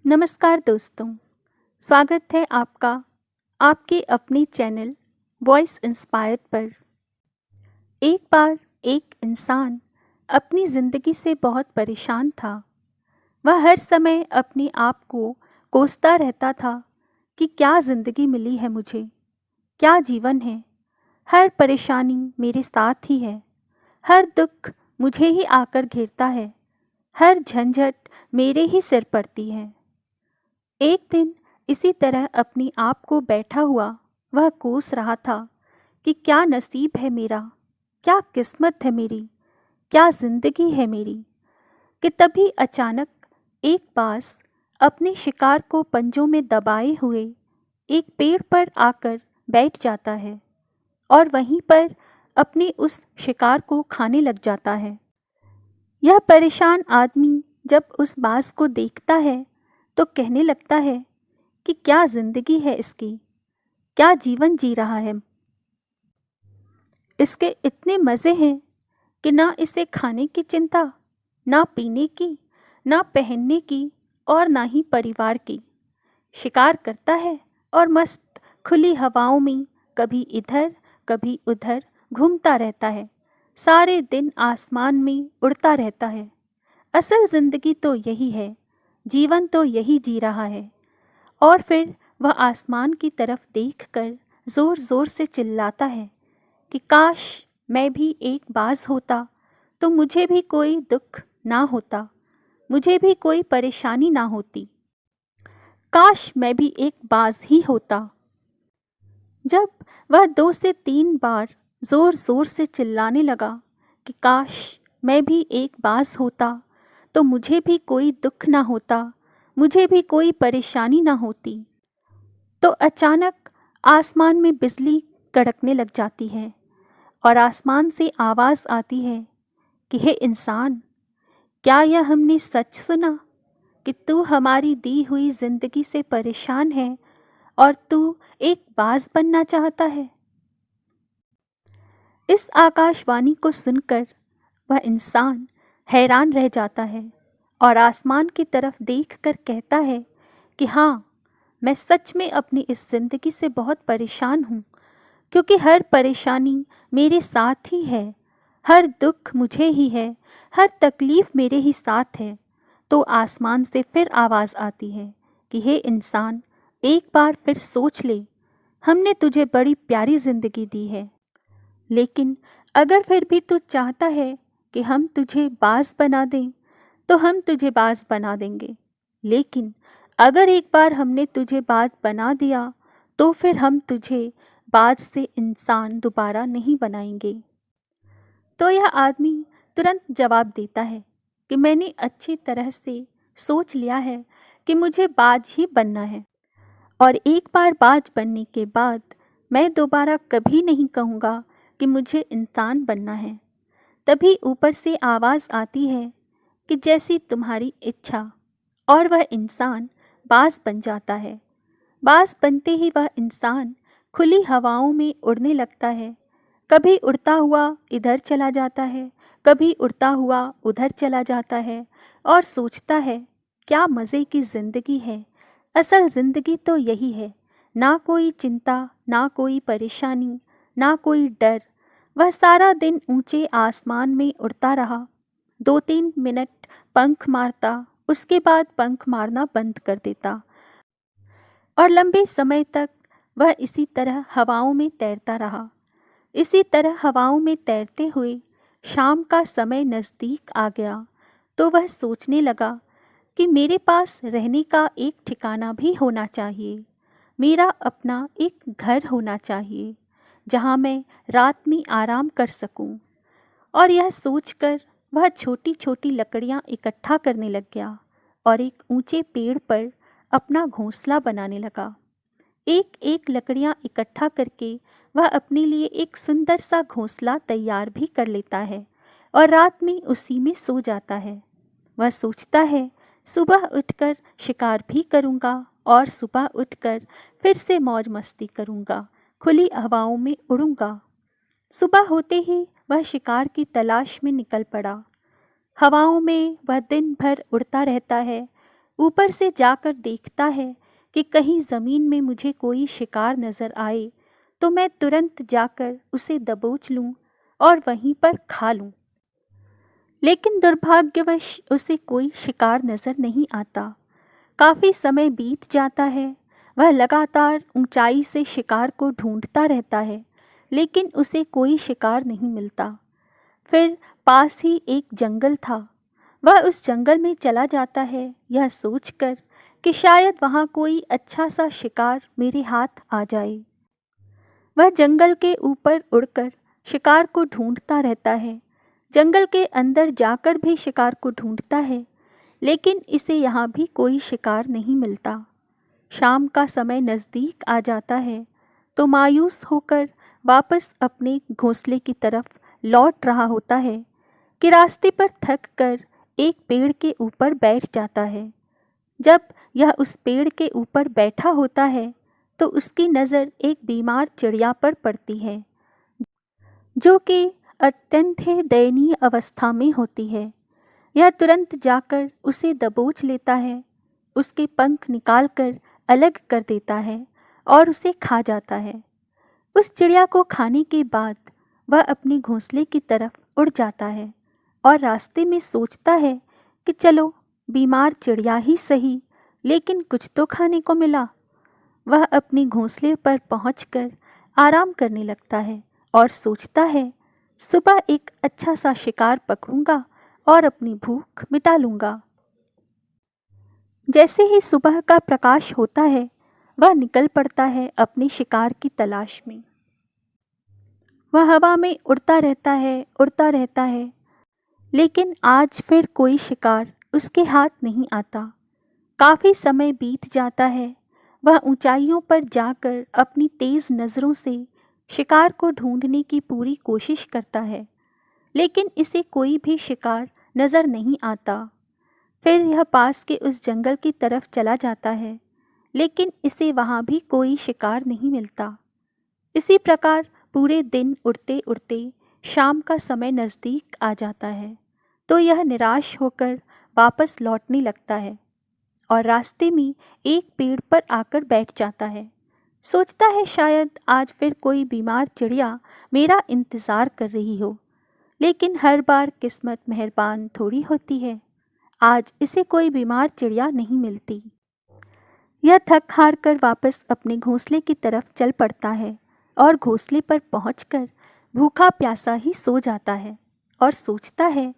नमस्कार दोस्तों, स्वागत है आपका आपके अपने चैनल वॉइस इंस्पायर्ड पर। एक बार एक इंसान अपनी ज़िंदगी से बहुत परेशान था। वह हर समय अपने आप को कोसता रहता था कि क्या ज़िंदगी मिली है मुझे, क्या जीवन है। हर परेशानी मेरे साथ ही है, हर दुख मुझे ही आकर घेरता है, हर झंझट मेरे ही सिर पड़ती है। एक दिन इसी तरह अपने आप को बैठा हुआ वह कोस रहा था कि क्या नसीब है मेरा, क्या किस्मत है मेरी, क्या ज़िंदगी है मेरी, कि तभी अचानक एक बाज अपने शिकार को पंजों में दबाए हुए एक पेड़ पर आकर बैठ जाता है और वहीं पर अपने उस शिकार को खाने लग जाता है। यह परेशान आदमी जब उस बाज को देखता है तो कहने लगता है कि क्या ज़िंदगी है इसकी, क्या जीवन जी रहा है। इसके इतने मज़े हैं कि ना इसे खाने की चिंता, ना पीने की, ना पहनने की और ना ही परिवार की। शिकार करता है और मस्त खुली हवाओं में कभी इधर कभी उधर घूमता रहता है। सारे दिन आसमान में उड़ता रहता है। असल ज़िंदगी तो यही है, जीवन तो यही जी रहा है। और फिर वह आसमान की तरफ देखकर ज़ोर ज़ोर से चिल्लाता है कि काश मैं भी एक बाज होता तो मुझे भी कोई दुख ना होता, मुझे भी कोई परेशानी ना होती। काश मैं भी एक बाज ही होता। जब वह 2 से 3 बार ज़ोर ज़ोर से चिल्लाने लगा कि काश मैं भी एक बाज होता तो मुझे भी कोई दुख ना होता, मुझे भी कोई परेशानी ना होती, तो अचानक आसमान में बिजली कड़कने लग जाती है और आसमान से आवाज़ आती है कि हे इंसान, क्या यह हमने सच सुना कि तू हमारी दी हुई ज़िंदगी से परेशान है और तू एक बाज बनना चाहता है। इस आकाशवाणी को सुनकर वह इंसान हैरान रह जाता है और आसमान की तरफ देखकर कहता है कि हाँ, मैं सच में अपनी इस ज़िंदगी से बहुत परेशान हूँ, क्योंकि हर परेशानी मेरे साथ ही है, हर दुख मुझे ही है, हर तकलीफ़ मेरे ही साथ है। तो आसमान से फिर आवाज़ आती है कि हे इंसान, एक बार फिर सोच ले, हमने तुझे बड़ी प्यारी ज़िंदगी दी है, लेकिन अगर फिर भी तू चाहता है कि हम तुझे बाज बना दें तो हम तुझे बाज बना देंगे, लेकिन अगर एक बार हमने तुझे बाज बना दिया तो फिर हम तुझे बाज से इंसान दोबारा नहीं बनाएंगे। तो यह आदमी तुरंत जवाब देता है कि मैंने अच्छी तरह से सोच लिया है कि मुझे बाज ही बनना है, और एक बार बाज बनने के बाद मैं दोबारा कभी नहीं कहूँगा कि मुझे इंसान बनना है। तभी ऊपर से आवाज़ आती है कि जैसी तुम्हारी इच्छा, और वह इंसान बाज बन जाता है। बाज बनते ही वह इंसान खुली हवाओं में उड़ने लगता है। कभी उड़ता हुआ इधर चला जाता है, कभी उड़ता हुआ उधर चला जाता है और सोचता है क्या मज़े की ज़िंदगी है। असल ज़िंदगी तो यही है, ना कोई चिंता, ना कोई परेशानी, ना कोई डर। वह सारा दिन ऊंचे आसमान में उड़ता रहा, 2-3 मिनट पंख मारता, उसके बाद पंख मारना बंद कर देता और लंबे समय तक वह इसी तरह हवाओं में तैरता रहा। इसी तरह हवाओं में तैरते हुए शाम का समय नज़दीक आ गया तो वह सोचने लगा कि मेरे पास रहने का एक ठिकाना भी होना चाहिए, मेरा अपना एक घर होना चाहिए जहाँ मैं रात में आराम कर सकूं। और यह सोचकर वह छोटी छोटी लकड़ियाँ इकट्ठा करने लग गया और एक ऊंचे पेड़ पर अपना घोंसला बनाने लगा। एक एक लकड़ियाँ इकट्ठा करके वह अपने लिए एक सुंदर सा घोंसला तैयार भी कर लेता है और रात में उसी में सो जाता है। वह सोचता है सुबह उठकर शिकार भी करूँगा और सुबह उठकर फिर से मौज मस्ती करूँगा, खुली हवाओं में उड़ूँगा। सुबह होते ही वह शिकार की तलाश में निकल पड़ा। हवाओं में वह दिन भर उड़ता रहता है, ऊपर से जाकर देखता है कि कहीं ज़मीन में मुझे कोई शिकार नज़र आए तो मैं तुरंत जाकर उसे दबोच लूं और वहीं पर खा लूं। लेकिन दुर्भाग्यवश उसे कोई शिकार नज़र नहीं आता। काफ़ी समय बीत जाता है। वह लगातार ऊंचाई से शिकार को ढूंढता रहता है, लेकिन उसे कोई शिकार नहीं मिलता। फिर पास ही एक जंगल था। वह उस जंगल में चला जाता है, यह सोचकर कि शायद वहाँ कोई अच्छा सा शिकार मेरे हाथ आ जाए। वह जंगल के ऊपर उड़कर शिकार को ढूंढता रहता है। जंगल के अंदर जाकर भी शिकार को ढूंढता है, लेकिन इसे यहाँ भी कोई शिकार नहीं मिलता। शाम का समय नज़दीक आ जाता है तो मायूस होकर वापस अपने घोंसले की तरफ लौट रहा होता है कि रास्ते पर थक कर एक पेड़ के ऊपर बैठ जाता है। जब यह उस पेड़ के ऊपर बैठा होता है तो उसकी नज़र एक बीमार चिड़िया पर पड़ती है, जो कि अत्यंत ही दयनीय अवस्था में होती है। यह तुरंत जाकर उसे दबोच लेता है, उसके पंख निकालकर अलग कर देता है और उसे खा जाता है। उस चिड़िया को खाने के बाद वह अपने घोंसले की तरफ उड़ जाता है और रास्ते में सोचता है कि चलो बीमार चिड़िया ही सही, लेकिन कुछ तो खाने को मिला। वह अपने घोंसले पर पहुंचकर आराम करने लगता है और सोचता है सुबह एक अच्छा सा शिकार पकड़ूंगा और अपनी भूख मिटा लूंगा। जैसे ही सुबह का प्रकाश होता है वह निकल पड़ता है अपने शिकार की तलाश में। वह हवा में उड़ता रहता है, लेकिन आज फिर कोई शिकार उसके हाथ नहीं आता। काफ़ी समय बीत जाता है। वह ऊंचाइयों पर जाकर अपनी तेज़ नज़रों से शिकार को ढूंढने की पूरी कोशिश करता है, लेकिन इसे कोई भी शिकार नज़र नहीं आता। फिर यह पास के उस जंगल की तरफ चला जाता है, लेकिन इसे वहाँ भी कोई शिकार नहीं मिलता। इसी प्रकार पूरे दिन उड़ते उड़ते शाम का समय नज़दीक आ जाता है तो यह निराश होकर वापस लौटने लगता है और रास्ते में एक पेड़ पर आकर बैठ जाता है। सोचता है शायद आज फिर कोई बीमार चिड़िया मेरा इंतज़ार कर रही हो, लेकिन हर बार किस्मत मेहरबान थोड़ी होती है। आज इसे कोई बीमार चिड़िया नहीं मिलती। यह थक हार कर वापस अपने घोंसले की तरफ चल पड़ता है और घोंसले पर पहुंचकर भूखा प्यासा ही सो जाता है और सोचता है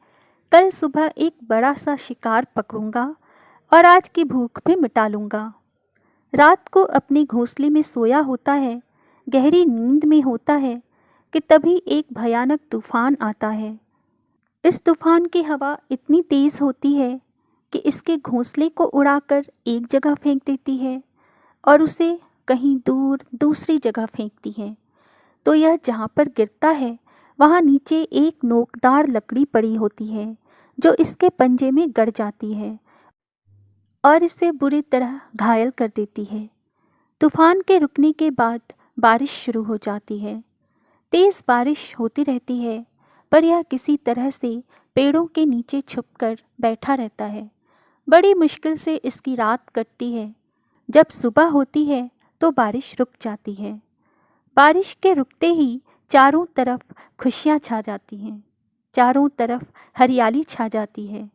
कल सुबह एक बड़ा सा शिकार पकड़ूंगा और आज की भूख भी मिटा लूंगा। रात को अपने घोंसले में सोया होता है, गहरी नींद में होता है कि तभी एक भयानक तूफान आता है। इस तूफान की हवा इतनी तेज़ होती है कि इसके घोंसले को उड़ाकर एक जगह फेंक देती है और उसे कहीं दूर दूसरी जगह फेंकती है। तो यह जहाँ पर गिरता है वहाँ नीचे एक नोकदार लकड़ी पड़ी होती है जो इसके पंजे में गड़ जाती है और इसे बुरी तरह घायल कर देती है। तूफान के रुकने के बाद बारिश शुरू हो जाती है। तेज़ बारिश होती रहती है, पर यह किसी तरह से पेड़ों के नीचे छुपकर बैठा रहता है। बड़ी मुश्किल से इसकी रात कटती है। जब सुबह होती है तो बारिश रुक जाती है। बारिश के रुकते ही चारों तरफ खुशियाँ छा जाती हैं, चारों तरफ हरियाली छा जाती है।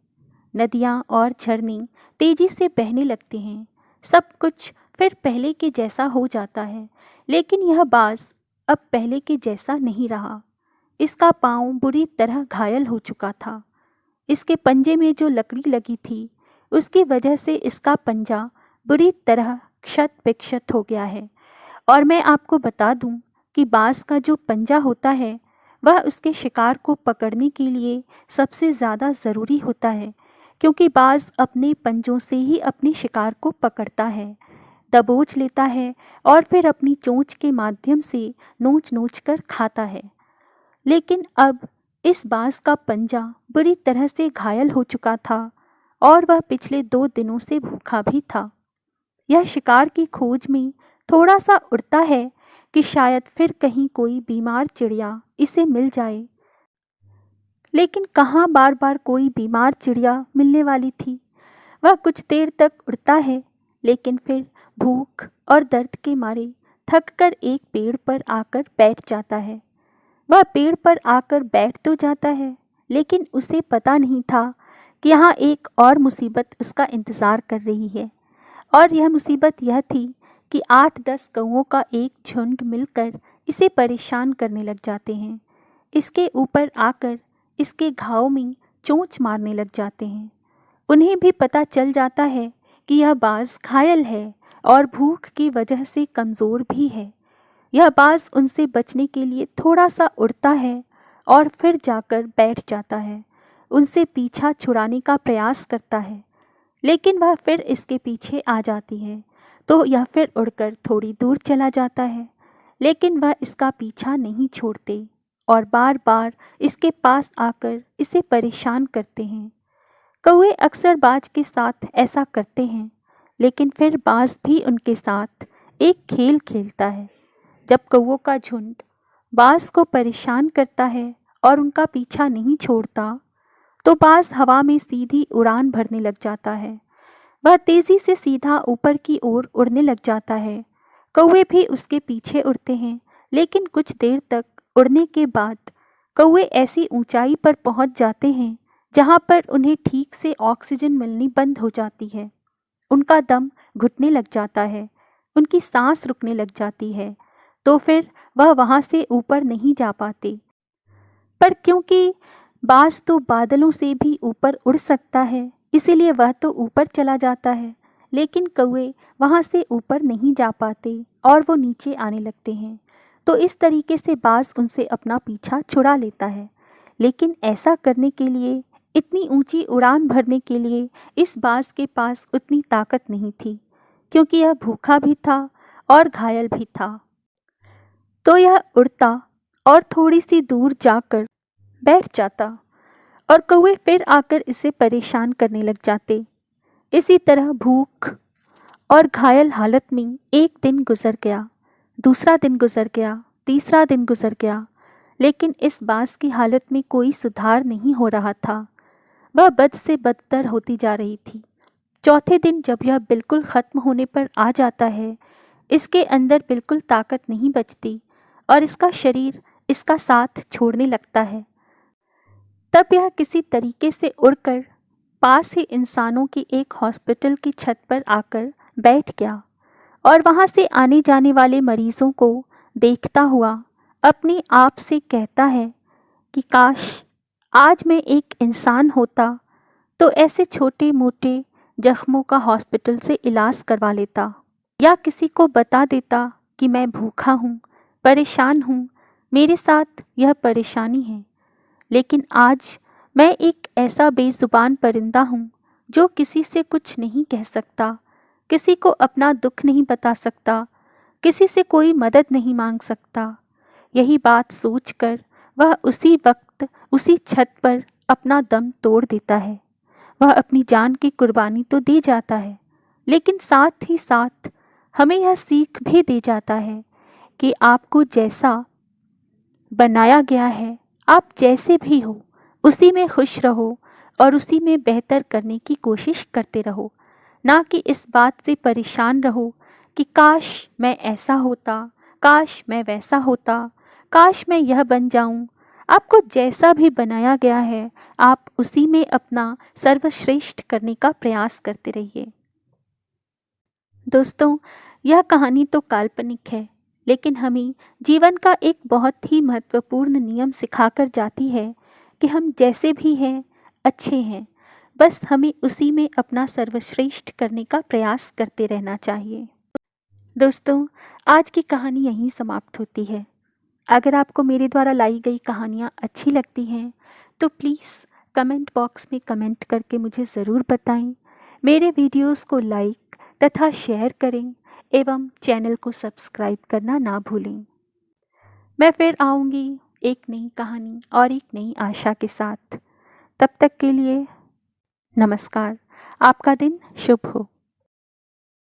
नदियाँ और झरने तेजी से बहने लगते हैं। सब कुछ फिर पहले के जैसा हो जाता है, लेकिन यह बाज अब पहले के जैसा नहीं रहा। इसका पाँव बुरी तरह घायल हो चुका था। इसके पंजे में जो लकड़ी लगी थी उसकी वजह से इसका पंजा बुरी तरह क्षत विक्षत हो गया है। और मैं आपको बता दूं कि बाज का जो पंजा होता है वह उसके शिकार को पकड़ने के लिए सबसे ज़्यादा ज़रूरी होता है, क्योंकि बाज अपने पंजों से ही अपने शिकार को पकड़ता है, दबोच लेता है और फिर अपनी चोंच के माध्यम से नोच नोच कर खाता है। लेकिन अब इस बाज का पंजा बुरी तरह से घायल हो चुका था और वह पिछले 2 दिनों से भूखा भी था। यह शिकार की खोज में थोड़ा सा उड़ता है कि शायद फिर कहीं कोई बीमार चिड़िया इसे मिल जाए, लेकिन कहाँ बार बार कोई बीमार चिड़िया मिलने वाली थी। वह कुछ देर तक उड़ता है, लेकिन फिर भूख और दर्द के मारे थककर एक पेड़ पर आकर बैठ जाता है। वह पेड़ पर आकर बैठ तो जाता है, लेकिन उसे पता नहीं था कि यहाँ एक और मुसीबत उसका इंतज़ार कर रही है। और यह मुसीबत यह थी कि 8-10 कौओं का एक झुंड मिलकर इसे परेशान करने लग जाते हैं। इसके ऊपर आकर इसके घाव में चोंच मारने लग जाते हैं। उन्हें भी पता चल जाता है कि यह बाज घायल है और भूख की वजह से कमज़ोर भी है। यह बाज उनसे बचने के लिए थोड़ा सा उड़ता है और फिर जाकर बैठ जाता है। उनसे पीछा छुड़ाने का प्रयास करता है, लेकिन वह फिर इसके पीछे आ जाती है, तो यह फिर उड़कर थोड़ी दूर चला जाता है, लेकिन वह इसका पीछा नहीं छोड़ते और बार बार इसके पास आकर इसे परेशान करते हैं। कौवे अक्सर बाज के साथ ऐसा करते हैं, लेकिन फिर बाज भी उनके साथ एक खेल खेलता है। जब कौवों का झुंड बाज को परेशान करता है और उनका पीछा नहीं छोड़ता, तो बाज हवा में सीधी उड़ान भरने लग जाता है। वह तेज़ी से सीधा ऊपर की ओर उड़ने लग जाता है। कौवे भी उसके पीछे उड़ते हैं, लेकिन कुछ देर तक उड़ने के बाद कौवे ऐसी ऊंचाई पर पहुंच जाते हैं जहां पर उन्हें ठीक से ऑक्सीजन मिलनी बंद हो जाती है। उनका दम घुटने लग जाता है, उनकी सांस रुकने लग जाती है, तो फिर वह वहां से ऊपर नहीं जा पाते। पर क्योंकि बाज तो बादलों से भी ऊपर उड़ सकता है, इसीलिए वह तो ऊपर चला जाता है, लेकिन कौवे वहाँ से ऊपर नहीं जा पाते और वो नीचे आने लगते हैं। तो इस तरीके से बाज उनसे अपना पीछा छुड़ा लेता है। लेकिन ऐसा करने के लिए, इतनी ऊंची उड़ान भरने के लिए इस बाज के पास उतनी ताकत नहीं थी, क्योंकि यह भूखा भी था और घायल भी था। तो यह उड़ता और थोड़ी सी दूर जाकर बैठ जाता और कौवे फिर आकर इसे परेशान करने लग जाते। इसी तरह भूख और घायल हालत में एक दिन गुजर गया, दूसरा दिन गुजर गया, तीसरा दिन गुजर गया, लेकिन इस बाज की हालत में कोई सुधार नहीं हो रहा था। वह बद से बदतर होती जा रही थी। चौथे दिन जब यह बिल्कुल ख़त्म होने पर आ जाता है, इसके अंदर बिल्कुल ताकत नहीं बचती और इसका शरीर इसका साथ छोड़ने लगता है। तब यह किसी तरीके से उड़कर पास ही इंसानों की एक हॉस्पिटल की छत पर आकर बैठ गया और वहाँ से आने जाने वाले मरीज़ों को देखता हुआ अपने आप से कहता है कि काश आज मैं एक इंसान होता तो ऐसे छोटे मोटे जख्मों का हॉस्पिटल से इलाज करवा लेता, या किसी को बता देता कि मैं भूखा हूँ, परेशान हूँ, मेरे साथ यह परेशानी है। लेकिन आज मैं एक ऐसा बेज़ुबान परिंदा हूँ जो किसी से कुछ नहीं कह सकता, किसी को अपना दुख नहीं बता सकता, किसी से कोई मदद नहीं मांग सकता। यही बात सोचकर वह उसी वक्त उसी छत पर अपना दम तोड़ देता है। वह अपनी जान की कुर्बानी तो दे जाता है, लेकिन साथ ही साथ हमें यह सीख भी दे जाता है कि आपको जैसा बनाया गया है, आप जैसे भी हो उसी में खुश रहो और उसी में बेहतर करने की कोशिश करते रहो, ना कि इस बात से परेशान रहो कि काश मैं ऐसा होता, काश मैं वैसा होता, काश मैं यह बन जाऊं। आपको जैसा भी बनाया गया है, आप उसी में अपना सर्वश्रेष्ठ करने का प्रयास करते रहिए। दोस्तों, यह कहानी तो काल्पनिक है, लेकिन हमें जीवन का एक बहुत ही महत्वपूर्ण नियम सिखाकर जाती है कि हम जैसे भी हैं अच्छे हैं, बस हमें उसी में अपना सर्वश्रेष्ठ करने का प्रयास करते रहना चाहिए। दोस्तों, आज की कहानी यहीं समाप्त होती है। अगर आपको मेरे द्वारा लाई गई कहानियाँ अच्छी लगती हैं तो प्लीज़ कमेंट बॉक्स में कमेंट करके मुझे ज़रूर बताएं। मेरे वीडियोस को लाइक तथा शेयर करें एवं चैनल को सब्सक्राइब करना ना भूलें। मैं फिर आऊँगी एक नई कहानी और एक नई आशा के साथ। तब तक के लिए नमस्कार। आपका दिन शुभ हो।